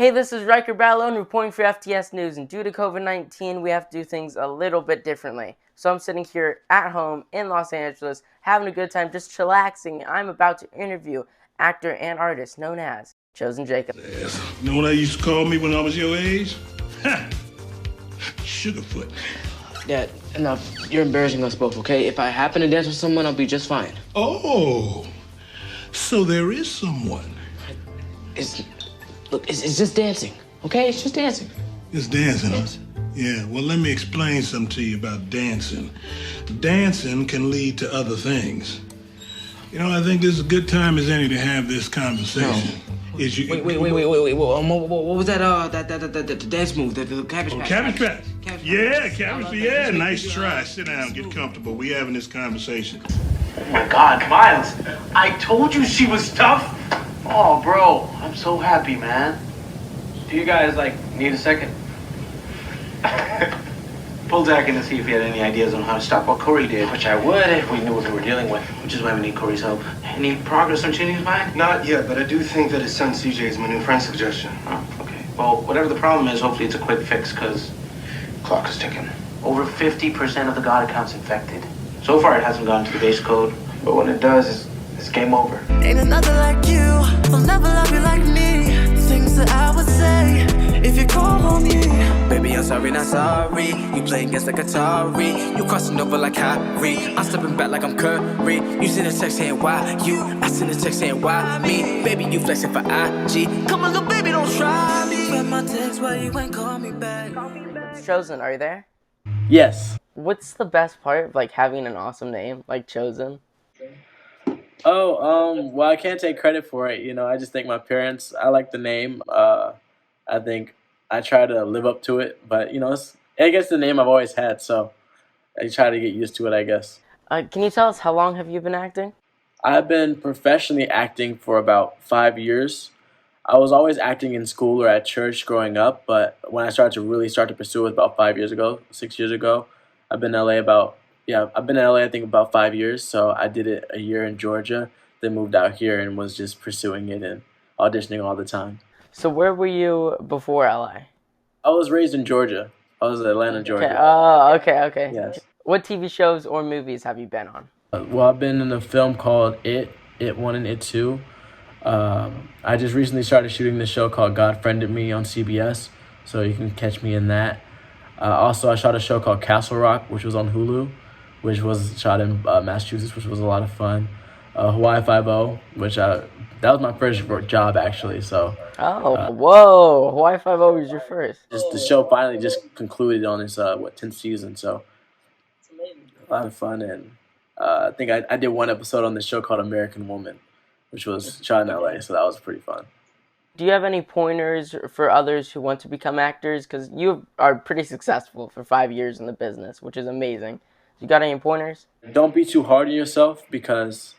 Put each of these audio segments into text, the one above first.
Hey, this is Ryker Baloun reporting for FTS News, and due to COVID-19, we have to do things a little bit differently. So I'm sitting here at home in Los Angeles, having a good time, just chillaxing. I'm about to interview actor and artist known as Chosen Jacob. You know what I used to call me when I was your age? Ha! Sugarfoot. Dad, enough. You're embarrassing us both, okay? If I happen to dance with someone, I'll be just fine. Oh, so there is someone. It's just dancing, okay? It's just dancing. It's dancing, huh? Yeah, well, let me explain something to you about dancing. Dancing can lead to other things. You know, I think this is a good time as any to have this conversation. No. Wait. What was that, the dance move, the cabbage patch? Cabbage patch. Yeah, cabbage, yeah, nice try. Sit down, get comfortable. We having this conversation. Oh my God, Miles, I told you she was tough. Oh, bro, I'm so happy, man. Do you guys, need a second? Pulled Zach in to see if he had any ideas on how to stop what Corey did. Which I would if we knew what we were dealing with. Which is why we need Corey's help. Any progress on changing his mind? Not yet, but I do think that his son CJ is my new friend suggestion. Oh, okay. Well, whatever the problem is, hopefully it's a quick fix, because Clock is ticking. over 50% of the God account's infected. So far, it hasn't gone to the base code, but when it does, it's game over. Ain't another like you, they'll never love you like me. Things that I would say if you call on me. Baby, I'm sorry, not sorry. You playing against like Atari. You crossing over like Kyrie. I'm stepping back like I'm Curry. You send a text saying why you. I send a text saying why me. Baby, you flexing for IG. Come on, little baby, don't try me. Read my text, why you ain't call me back? Chosen, are you there? Yes. What's the best part of having an awesome name like Chosen? Well, I can't take credit for it. I just thank my parents. I like the name. I think I try to live up to it, but I guess the name I've always had, so I try to get used to it, I guess. Can you tell us how long have you been acting? I've been professionally acting for about 5 years. I was always acting in school or at church growing up, but when I started to pursue it about 6 years ago. I've been in LA I think about 5 years, so I did it a year in Georgia, then moved out here and was just pursuing it and auditioning all the time. So where were you before LA? I was raised in Georgia. I was in Atlanta, Georgia. Okay. Oh, okay. Yes. What TV shows or movies have you been on? Well, I've been in a film called It 1 and It 2. I just recently started shooting this show called God Friended Me on CBS, so you can catch me in that. Also, I shot a show called Castle Rock, which was on Hulu, which was shot in Massachusetts, which was a lot of fun. Hawaii Five-0, which that was my first job, actually. So. Whoa! Hawaii Five-0 was your first. The show finally just concluded on its 10th season, so a lot of fun. And I think I did one episode on the show called American Woman, which was shot in LA, so that was pretty fun. Do you have any pointers for others who want to become actors? Because you are pretty successful for 5 years in the business, which is amazing. You got any pointers? Don't be too hard on yourself, because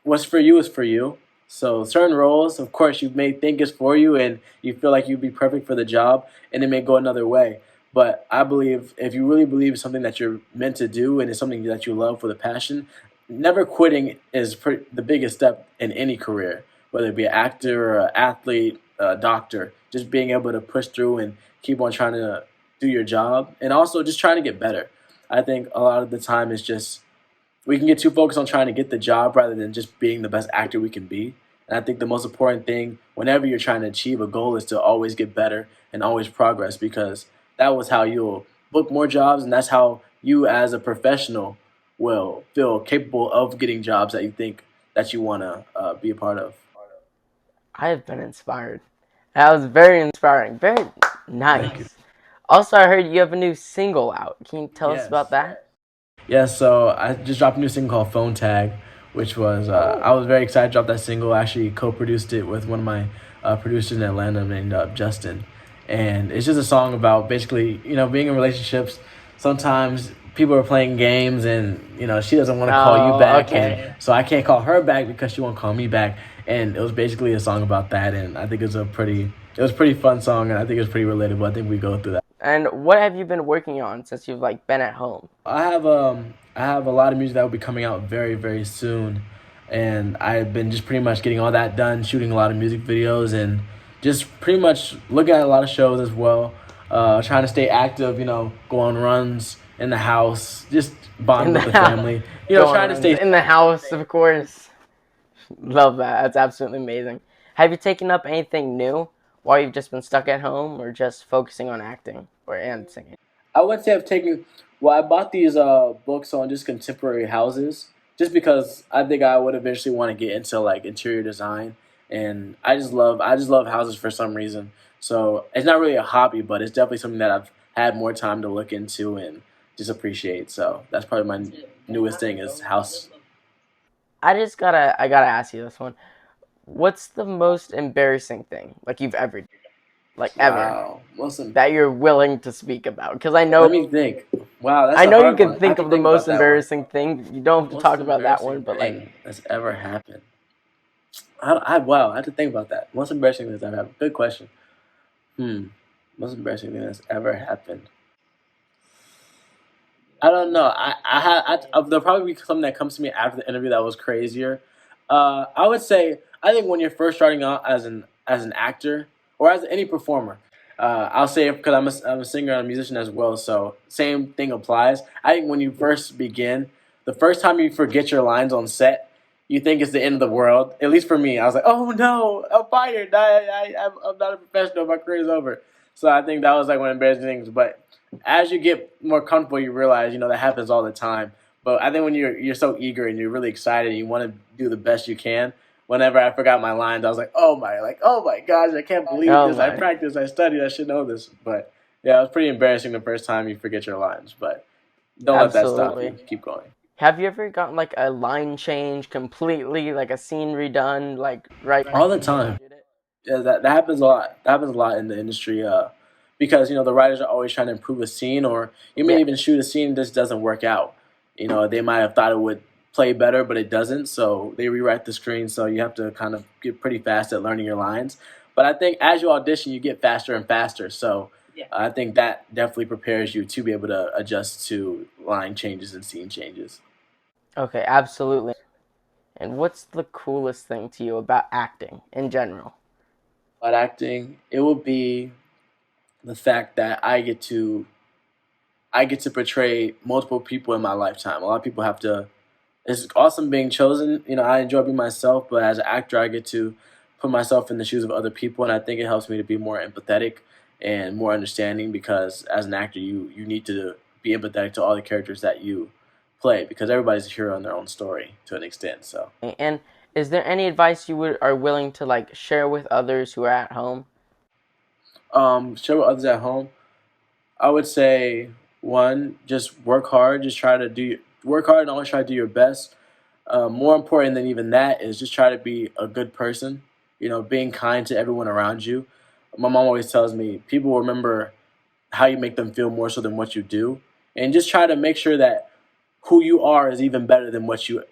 what's for you is for you. So certain roles, of course, you may think is for you and you feel like you'd be perfect for the job, and it may go another way. But I believe if you really believe it's something that you're meant to do and it's something that you love with a passion, never quitting is the biggest step in any career, whether it be an actor or an athlete, a doctor. Just being able to push through and keep on trying to do your job, and also just trying to get better. I think a lot of the time it's just we can get too focused on trying to get the job rather than just being the best actor we can be. And I think the most important thing whenever you're trying to achieve a goal is to always get better and always progress, because that was how you'll book more jobs, and that's how you as a professional will feel capable of getting jobs that you think that you want to be a part of. I have been inspired. That was very inspiring. Very nice. Also, I heard you have a new single out. Can you tell us about that? Yeah, so I just dropped a new single called Phone Tag, which was, I was very excited to drop that single. I actually co-produced it with one of my producers in Atlanta named Justin. And it's just a song about basically, being in relationships. Sometimes people are playing games and, she doesn't want to call you back. Okay. And so I can't call her back because she won't call me back. And it was basically a song about that. And I think it was a pretty fun song, and I think it was pretty relatable. I think we go through that. And what have you been working on since you've been at home? I have a lot of music that will be coming out very, very soon, and I've been just pretty much getting all that done, shooting a lot of music videos, and just pretty much looking at a lot of shows as well. Trying to stay active, go on runs in the house, just In bond the with the house. family. Going Trying to runs stay. in the house, of course. Love that. That's absolutely amazing. Have you taken up anything new while you've just been stuck at home, or just focusing on acting and singing? I would say I've taken. Well, I bought these books on just contemporary houses, just because I think I would eventually want to get into like interior design, and I just love houses for some reason. So it's not really a hobby, but it's definitely something that I've had more time to look into and just appreciate. So that's probably my newest thing is house. I gotta ask you this one. What's the most embarrassing thing like you've ever done, like ever, Wow, listen. that you're willing to speak about? Because Let me think. Wow, that's I a know you hard can one. I have think to of the think about most that one. embarrassing thing. You don't have to Most talk about that embarrassing one, but like, thing that's ever happened. Wow, I had to think about that. Most embarrassing thing that's ever happened. Good question. Hmm. Most embarrassing thing that's ever happened. I don't know. There'll probably be something that comes to me after the interview that was crazier. I would say I think when you're first starting out as an actor or as any performer, I'll say because I'm a singer and a musician as well, so same thing applies. I think when you first begin, the first time you forget your lines on set, you think it's the end of the world. At least for me, I was like, oh no, I'm fired. I'm not a professional. My career's over. So I think that was like one of the embarrassing things, but as you get more comfortable, you realize that happens all the time. But I think when you're so eager and you're really excited, and you want to do the best you can. Whenever I forgot my lines, I was like, oh my gosh, I can't believe oh this. I my, practiced, I studied, I should know this. But yeah, it was pretty embarrassing the first time you forget your lines. But don't let that stop absolutely. you. Keep going. Have you ever gotten like a line change completely, like a scene redone, like right All the before you time. shoot it? Yeah, that happens a lot. That happens a lot in the industry. Because the writers are always trying to improve a scene, or you may Yeah. even shoot a scene that just doesn't work out. They might have thought it would play better, but it doesn't. So they rewrite the screen. So you have to kind of get pretty fast at learning your lines. But I think as you audition, you get faster and faster. So I think that definitely prepares you to be able to adjust to line changes and scene changes. Okay, absolutely. And what's the coolest thing to you about acting in general? But acting, it would be the fact that I get to portray multiple people in my lifetime. A lot of people have to. It's awesome being chosen. I enjoy being myself, but as an actor, I get to put myself in the shoes of other people, and I think it helps me to be more empathetic and more understanding. Because as an actor, you need to be empathetic to all the characters that you play, because everybody's a hero in their own story to an extent. So, And is there any advice you are willing to like share with others who are at home? share with others at home. I would say one, just work hard. Just try to work hard and always try to do your best. More important than even that is just try to be a good person. Being kind to everyone around you. My mom always tells me people remember how you make them feel more so than what you do, and just try to make sure that who you are is even better than what you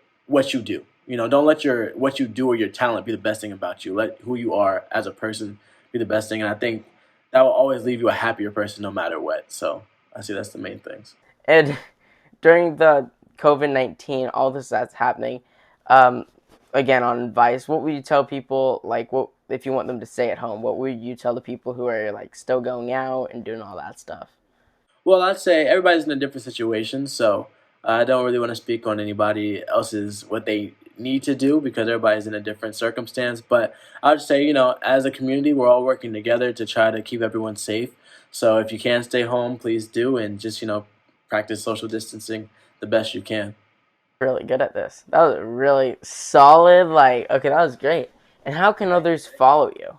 do. Don't let your what you do or your talent be the best thing about you. Let who you are as a person be the best thing, and I think that will always leave you a happier person no matter what. So I see that's the main things. And during the COVID-19, all this that's happening, um, again on advice, what would you tell people? Like, what if you want them to stay at home? What would you tell the people who are like still going out and doing all that stuff? Well, I'd say everybody's in a different situation, so I don't really want to speak on anybody else's what they need to do because everybody's in a different circumstance. But I would say, as a community, we're all working together to try to keep everyone safe. So if you can stay home, please do, and just practice social distancing the best you can. Really good at this. That was really solid. Like, okay, that was great. And how can others follow you?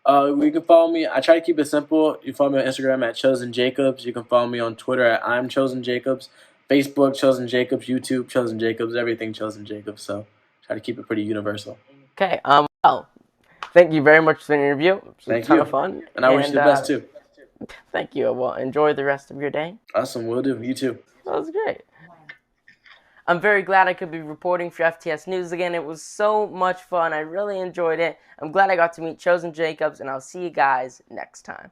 You can follow me. I try to keep it simple. You follow me on Instagram at Chosen Jacobs. You can follow me on Twitter at I'm Chosen Jacobs. Facebook Chosen Jacobs. YouTube Chosen Jacobs. Everything Chosen Jacobs. So try to keep it pretty universal. Okay. Well, thank you very much for the interview. It was Thank a ton you. of fun. And I wish you the best too. Thank you. Well, enjoy the rest of your day. Awesome. Will do. You too. That was great. I'm very glad I could be reporting for FTS News again. It was so much fun. I really enjoyed it. I'm glad I got to meet Chosen Jacobs, and I'll see you guys next time.